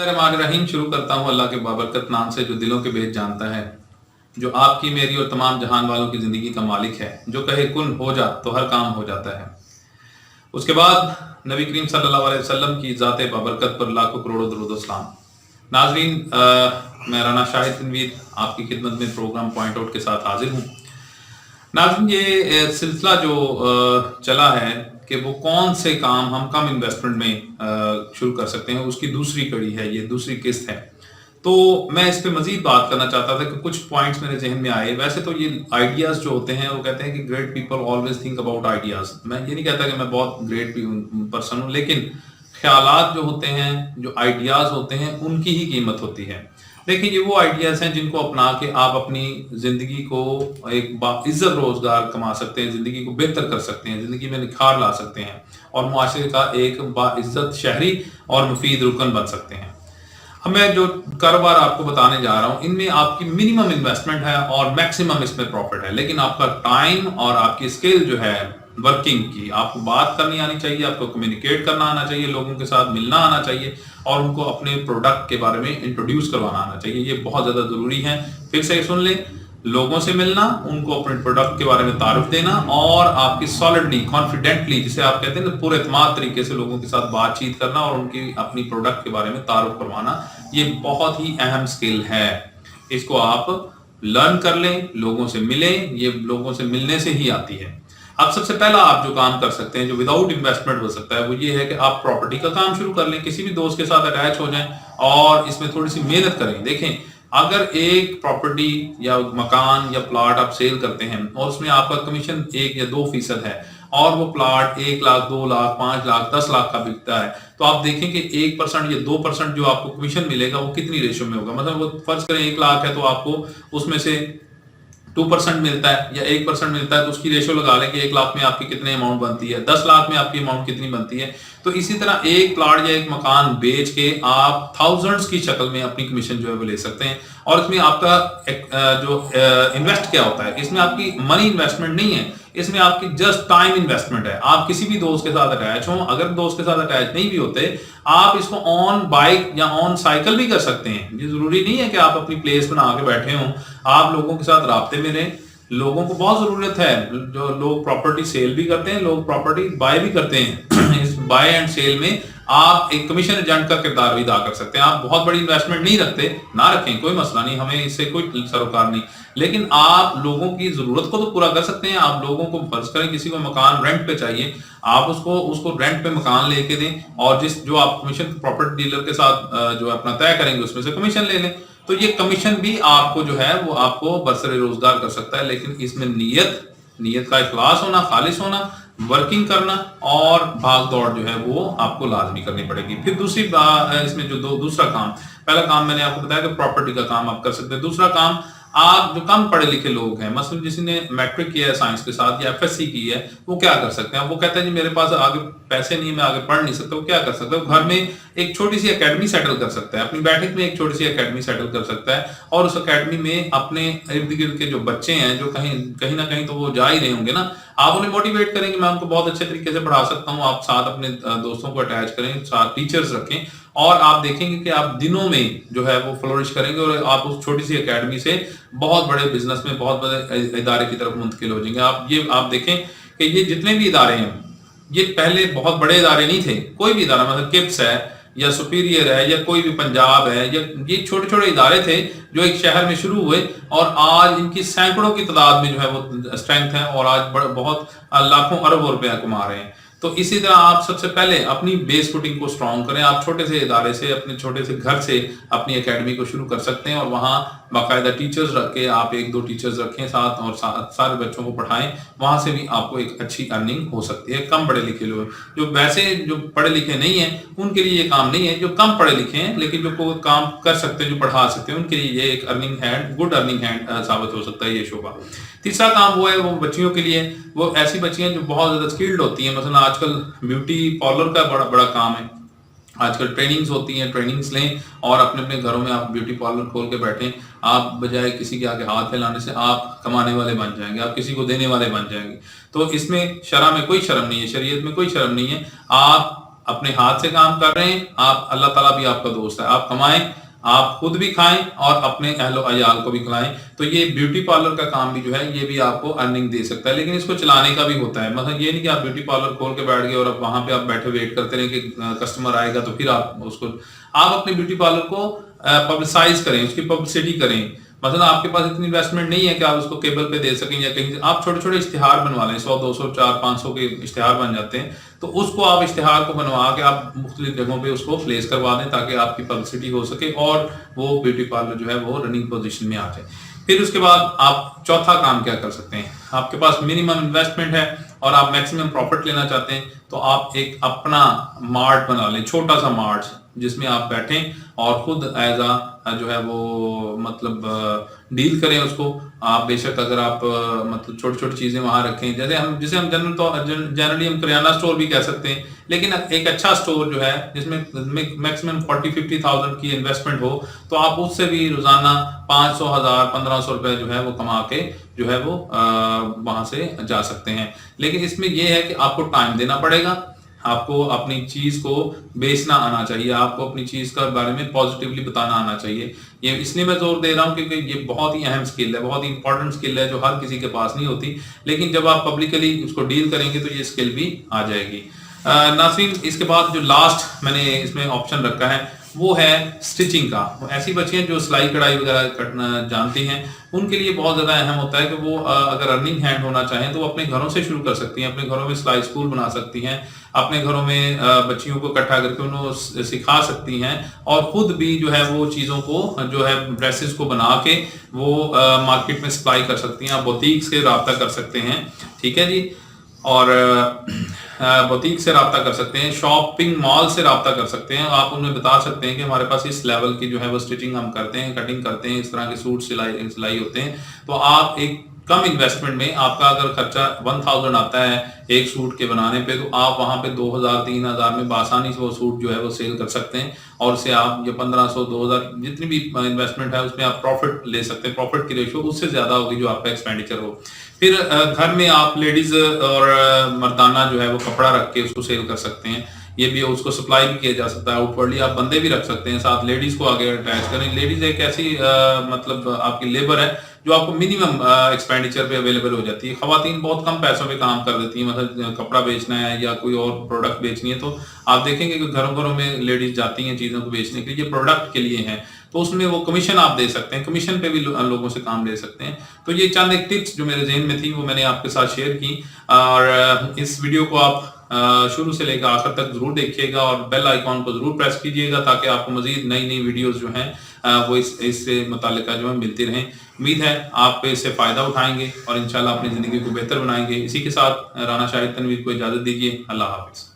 الرحمن الرحیم شروع کرتا ہوں اللہ کے بابرکت نام سے جو دلوں کے بھید جانتا ہے، جو آپ کی میری اور تمام جہان والوں کی زندگی کا مالک ہے، جو کہے کن ہو جا تو ہر کام ہو جاتا ہے۔ اس کے بعد نبی کریم صلی اللہ علیہ وسلم کی ذات بابرکت پر لاکھوں کروڑوں درود و سلام۔ ناظرین، میں رانا شاہد تنویر آپ کی خدمت میں پروگرام پوائنٹ آؤٹ کے ساتھ حاضر ہوں۔ ناظرین، یہ سلسلہ جو چلا ہے کہ وہ کون سے کام ہم کم انویسٹمنٹ میں شروع کر سکتے ہیں، اس کی دوسری کڑی ہے، یہ دوسری قسط ہے۔ تو میں اس پہ مزید بات کرنا چاہتا تھا کہ کچھ پوائنٹس میرے ذہن میں آئے۔ ویسے تو یہ آئیڈیاز جو ہوتے ہیں وہ کہتے ہیں کہ great people always think about ideas. میں یہ نہیں کہتا کہ میں بہت گریٹ پرسن ہوں، لیکن خیالات جو ہوتے ہیں، جو آئیڈیاز ہوتے ہیں، ان کی ہی قیمت ہوتی ہے۔ دیکھیں، یہ وہ آئیڈیاز ہیں جن کو اپنا کے آپ اپنی زندگی کو ایک باعزت روزگار کما سکتے ہیں، زندگی کو بہتر کر سکتے ہیں، زندگی میں نکھار لا سکتے ہیں اور معاشرے کا ایک باعزت شہری اور مفید رکن بن سکتے ہیں۔ میں جو کاروبار آپ کو بتانے جا رہا ہوں، ان میں آپ کی منیمم انویسٹمنٹ ہے اور میکسیمم اس میں پروفٹ ہے، لیکن آپ کا ٹائم اور آپ کی اسکل جو ہے ورکنگ کی، آپ کو بات کرنی آنی چاہیے، آپ کو کمیونیکیٹ کرنا آنا چاہیے، لوگوں کے ساتھ ملنا آنا چاہیے اور ان کو اپنے پروڈکٹ کے بارے میں انٹروڈیوس کروانا آنا چاہیے۔ یہ بہت زیادہ ضروری ہے۔ پھر سے سن لیں، لوگوں سے ملنا، ان کو اپنے پروڈکٹ کے بارے میں تعارف دینا اور آپ کی سالڈلی، کانفیڈنٹلی، جسے آپ کہتے ہیں نا، پورے اعتماد طریقے سے لوگوں کے ساتھ بات چیت کرنا اور ان کی اپنی پروڈکٹ کے بارے میں تعارف کروانا، یہ بہت ہی اہم سکل ہے۔ اس کو آپ لرن کر لیں، لوگوں سے ملیں، یہ لوگوں سے ملنے سے ہی آتی ہے۔ اب سب سے پہلا آپ جو کام کر سکتے ہیں، جو وداؤٹ انویسٹمنٹ ہو سکتا ہے، وہ یہ ہے کہ آپ پراپرٹی کا کام شروع کر لیں، کسی بھی دوست کے ساتھ اٹیچ ہو جائیں اور اس میں تھوڑی سی محنت کریں۔ دیکھیں، اگر ایک پراپرٹی یا مکان یا پلاٹ آپ سیل کرتے ہیں اور اس میں آپ کا کمیشن 1 یا 2% ہے اور وہ پلاٹ 1 لاکھ، 2 لاکھ، 5 لاکھ، 10 لاکھ کا بکتا ہے، تو آپ دیکھیں کہ 1% یا 2% جو آپ کو کمیشن ملے گا وہ کتنی ریشو میں ہوگا۔ مطلب وہ فرض کریں 1 لاکھ ہے تو آپ کو اس میں سے 2% ملتا ہے یا 1% ملتا ہے، تو اس کی ریشو لگا لیں کہ 1 لاکھ میں آپ کی کتنے اماؤنٹ بنتی ہے، 10 لاکھ میں آپ کی اماؤنٹ کتنی بنتی ہے۔ تو اسی طرح ایک پلاٹ یا ایک مکان بیچ کے آپ تھاؤزنڈز کی شکل میں اپنی کمیشن جو ہے وہ لے سکتے ہیں۔ اور اس میں آپ کا جو انویسٹ کیا ہوتا ہے، اس میں آپ کی منی انویسٹمنٹ نہیں ہے، اس میں آپ کی جسٹ ٹائم انویسٹمنٹ ہے۔ آپ کسی بھی دوست کے ساتھ اٹیچ ہوں، اگر دوست کے ساتھ اٹیچ نہیں بھی ہوتے، آپ اس کو آن بائک یا آن سائیکل بھی کر سکتے ہیں۔ یہ ضروری نہیں ہے کہ آپ اپنی پلیس بنا کے بیٹھے ہوں، آپ لوگوں کے ساتھ رابطے میں رہیں۔ لوگوں کو بہت ضرورت ہے، جو لوگ پراپرٹی سیل بھی کرتے ہیں، لوگ پراپرٹی بائی بھی کرتے ہیں۔ اس بائی اینڈ سیل میں آپ ایک کمیشن ایجنٹ کا کردار بھی ادا کر سکتے ہیں۔ آپ بہت بڑی انویسٹمنٹ نہیں رکھتے، نہ رکھیں، کوئی مسئلہ نہیں، ہمیں اس سے کوئی سروکار نہیں، لیکن آپ لوگوں کی ضرورت کو تو پورا کر سکتے ہیں۔ آپ لوگوں کو فرض کریں کسی کو مکان رینٹ پہ چاہیے، آپ اس کو رینٹ پہ مکان لے کے دیں اور جو آپ کمیشن پراپرٹی ڈیلر کے ساتھ جو اپنا طے کریں گے اس میں سے کمیشن لے لیں، تو یہ کمیشن بھی آپ کو جو ہے وہ آپ کو برسر روزگار کر سکتا ہے۔ لیکن اس میں نیت کا اخلاص ہونا، خالص ہونا، ورکنگ کرنا اور بھاگ دوڑ جو ہے وہ آپ کو لازمی کرنی پڑے گی۔ پھر دوسری اس میں جو دوسرا کام، پہلا کام میں نے آپ کو بتایا کہ پراپرٹی کا کام آپ کر سکتے ہیں۔ دوسرا کام، آپ جو کم پڑھے لکھے لوگ ہیں، مثلا جس نے میٹرک کیا ہے سائنس کے ساتھ یا FSC کی ہے، وہ کیا کر سکتے ہیں؟ وہ کہتے ہیں جی میرے پاس آگے پیسے نہیں، میں آگے پڑھ نہیں سکتا۔ وہ کیا کر سکتا ہے؟ وہ گھر میں ایک چھوٹی سی اکیڈمی سیٹل کر سکتا ہے، اپنی بیٹھک میں ایک چھوٹی سی اکیڈمی سیٹل کر سکتا ہے اور اس اکیڈمی میں اپنے ارد گرد کے جو بچے ہیں، جو کہیں نہ کہیں تو وہ جا ہی رہے ہوں گے نا، آپ انہیں موٹیویٹ کریں گے، میں ان کو بہت اچھے طریقے سے پڑھا سکتا ہوں۔ آپ ساتھ اپنے دوستوں کو اٹیچ کریں، ساتھ ٹیچرز رکھیں اور آپ دیکھیں گے کہ آپ دنوں میں جو ہے وہ فلورش کریں گے اور آپ اس چھوٹی سی اکیڈمی سے بہت بڑے بزنس میں، بہت بڑے ادارے کی طرف منتقل ہو جائیں گے۔ آپ دیکھیں کہ یہ جتنے بھی ادارے ہیں، یہ پہلے بہت بڑے ادارے نہیں تھے۔ کوئی بھی ادارہ، مثلا کپس ہے یا سپیریئر ہے یا کوئی بھی پنجاب ہے، یہ چھوٹے چھوٹے ادارے تھے جو ایک شہر میں شروع ہوئے اور آج ان کی سینکڑوں کی تعداد میں جو ہے وہ اسٹرینتھ ہے اور آج بہت لاکھوں اربوں روپیہ کما رہے ہیں۔ تو اسی طرح آپ سب سے پہلے اپنی بیس فوٹنگ کو سٹرونگ کریں۔ آپ چھوٹے سے ادارے سے، اپنے چھوٹے سے گھر سے اپنی اکیڈمی کو شروع کر سکتے ہیں اور وہاں باقاعدہ ٹیچرز رکھ کے آپ 1-2 ٹیچرز رکھیں ساتھ اور سارے بچوں کو پڑھائیں، وہاں سے بھی آپ کو ایک اچھی ارننگ ہو سکتی ہے۔ کم پڑھے لکھے لوگ، جو ویسے جو پڑھے لکھے نہیں ہیں، ان کے لیے یہ کام نہیں ہے۔ جو کم پڑھے لکھے ہیں لیکن جو کام کر سکتے ہیں، جو پڑھا سکتے ہیں، ان کے لیے یہ ایک گڈ ارننگ ہینڈ ثابت ہو سکتا ہے یہ شعبہ۔ تیسرا کام وہ ہے، وہ بچیوں کے لیے، وہ ایسی بچیاں جو بہت زیادہ اسکلڈ ہوتی ہیں۔ مثلا آج کل بیوٹی پارلر کا بڑا کام ہے، آج کل ٹریننگز ہوتی ہیں، ٹریننگز لیں اور اپنے گھروں میں آپ بیوٹی پارلر کھول کے بیٹھیں۔ آپ بجائے کسی کے آگے ہاتھ پھیلانے سے آپ کمانے والے بن جائیں گے، آپ کسی کو دینے والے بن جائیں گے۔ تو اس میں شرع میں کوئی شرم نہیں ہے، شریعت میں کوئی شرم نہیں ہے۔ آپ اپنے ہاتھ سے کام کر رہے ہیں، آپ اللہ تعالیٰ بھی آپ کا دوست ہے، آپ کمائیں، آپ خود بھی کھائیں اور اپنے اہل و عیال کو بھی کھلائیں. تو یہ بیوٹی پارلر کا کام بھی جو ہے یہ بھی آپ کو ارننگ دے سکتا ہے، لیکن اس کو چلانے کا بھی ہوتا ہے. مثلا یہ نہیں کہ آپ بیوٹی پارلر کھول کے بیٹھ گئے اور اب وہاں پہ آپ بیٹھے ویٹ کرتے رہیں کہ کسٹمر آئے گا تو پھر آپ اس کو، آپ اپنے بیوٹی پارلر کو پبلسائز کریں، اس کی پبلسٹی کریں. مثلا آپ کے پاس اتنی انویسٹمنٹ نہیں ہے کہ آپ اس کو کیبل پہ دے سکیں یا کہیں، آپ چھوٹے چھوٹے اشتہار بنوا لیں، 100 200 400 500 کے اشتہار بن جاتے ہیں. تو اس کو آپ اشتہار کو بنوا کے آپ مختلف جگہوں پہ اس کو پلیس کروا دیں تاکہ آپ کی پبلسٹی ہو سکے اور وہ بیوٹی پارلر جو ہے وہ رننگ پوزیشن میں آ جائے. پھر اس کے بعد آپ چوتھا کام کیا کر سکتے ہیں؟ آپ کے پاس منیمم انویسٹمنٹ ہے اور آپ میکسیمم پروفٹ لینا چاہتے ہیں، تو آپ ایک اپنا مارٹ بنا لیں، چھوٹا سا مارٹ جس میں آپ بیٹھیں اور خود ایز اے جو ہے وہ مطلب ڈیل کریں اس کو. آپ بے شک اگر آپ مطلب چھوٹی چھوٹی چیزیں وہاں رکھیں، جسے ہم جنرلی ہم کریانہ اسٹور بھی کہہ سکتے ہیں، لیکن ایک اچھا اسٹور جو ہے جس میں میکسیمم 40-50,000 کی انویسٹمنٹ ہو، تو آپ اس سے بھی روزانہ 500 1000 1500 روپے جو ہے وہ کما کے جو ہے وہ وہاں سے جا سکتے ہیں. لیکن اس میں یہ ہے کہ آپ کو ٹائم دینا پڑے گا، آپ کو اپنی چیز کو بیچنا آنا چاہیے، آپ کو اپنی چیز کا بارے میں پازیٹیولی بتانا آنا چاہیے. یہ اس لیے میں زور دے رہا ہوں کیونکہ یہ بہت ہی اہم سکل ہے، بہت ہی امپورٹنٹ سکل ہے جو ہر کسی کے پاس نہیں ہوتی، لیکن جب آپ پبلکلی اس کو ڈیل کریں گے تو یہ سکل بھی آ جائے گی. ناظرین، اس کے بعد جو لاسٹ میں نے اس میں آپشن رکھا ہے وہ ہے سٹچنگ کا. ایسی بچیاں جو سلائی کڑھائی وغیرہ کرنا جانتی ہیں، ان کے لیے بہت زیادہ اہم ہوتا ہے کہ وہ اگر ارننگ ہینڈ ہونا چاہیں تو وہ اپنے گھروں سے شروع کر سکتی ہیں، اپنے گھروں میں سلائی اسکول بنا سکتی ہیں، اپنے گھروں میں بچیوں کو اکٹھا کر کے انہوں سکھا سکتی ہیں اور خود بھی جو ہے وہ چیزوں کو جو ہے ڈریسز کو بنا کے وہ مارکیٹ میں سپلائی کر سکتی ہیں. آپ بوتیک سے رابطہ کر سکتے ہیں، ٹھیک ہے جی، اور بوتیک سے رابطہ کر سکتے ہیں، شاپنگ مال سے رابطہ کر سکتے ہیں. آپ انہیں بتا سکتے ہیں کہ ہمارے پاس اس لیول کی جو ہے وہ سٹچنگ ہم کرتے ہیں، کٹنگ کرتے ہیں، اس طرح کے سوٹ سلائی ہوتے ہیں. تو آپ ایک کم انویسٹمنٹ میں، آپ کا اگر خرچہ 1000 آتا ہے ایک سوٹ کے بنانے پہ، تو آپ وہاں پہ 2000 3000 میں بآسانی سے وہ سوٹ جو ہے وہ سیل کر سکتے ہیں اور اسے آپ یہ 1500 2000 جتنی بھی انویسٹمنٹ ہے اس میں آپ پروفٹ لے سکتے ہیں. پروفٹ کی ریشو اس سے زیادہ ہوگی جو آپ کا ایکسپینڈیچر ہو. پھر گھر میں آپ لیڈیز اور مردانہ جو ہے وہ کپڑا رکھ کے اس کو سیل کر سکتے ہیں، یہ بھی اس کو سپلائی بھی کیا جا سکتا ہے. آؤٹ ورڈلی آپ بندے بھی رکھ سکتے ہیں، ساتھ لیڈیز کو آگے اٹیچ کریں. لیڈیز ایک ایسی مطلب آپ کی لیبر ہے جو آپ کو منیمم ایکسپینڈیچر پہ اویلیبل ہو جاتی ہے. خواتین بہت کم پیسوں پہ کام کر دیتی ہیں، مثلا کپڑا بیچنا ہے یا کوئی اور پروڈکٹ بیچنی ہے، تو آپ دیکھیں گے کہ گھروں گھروں میں لیڈیز جاتی ہیں چیزوں کو بیچنے کے لیے، یہ پروڈکٹ کے لیے ہیں، تو اس میں وہ کمیشن آپ دے سکتے ہیں، کمیشن پہ بھی لوگوں سے کام لے سکتے ہیں. تو یہ چند ایک ٹپس جو میرے ذہن میں تھی وہ میں نے آپ کے ساتھ شیئر کی، اور اس ویڈیو کو آپ شروع سے لے کر آخر تک ضرور دیکھیے گا اور بیل آئیکن کو ضرور پریس کیجیے گا تاکہ آپ کو مزید نئی نئی ویڈیوز جو ہیں وہ اس سے متعلقہ جو ہے ملتی رہیں. امید ہے آپ اس سے فائدہ اٹھائیں گے اور انشاءاللہ اپنی زندگی کو بہتر بنائیں گے. اسی کے ساتھ رانا شاہد تنویر کو اجازت دیجیے. اللہ حافظ.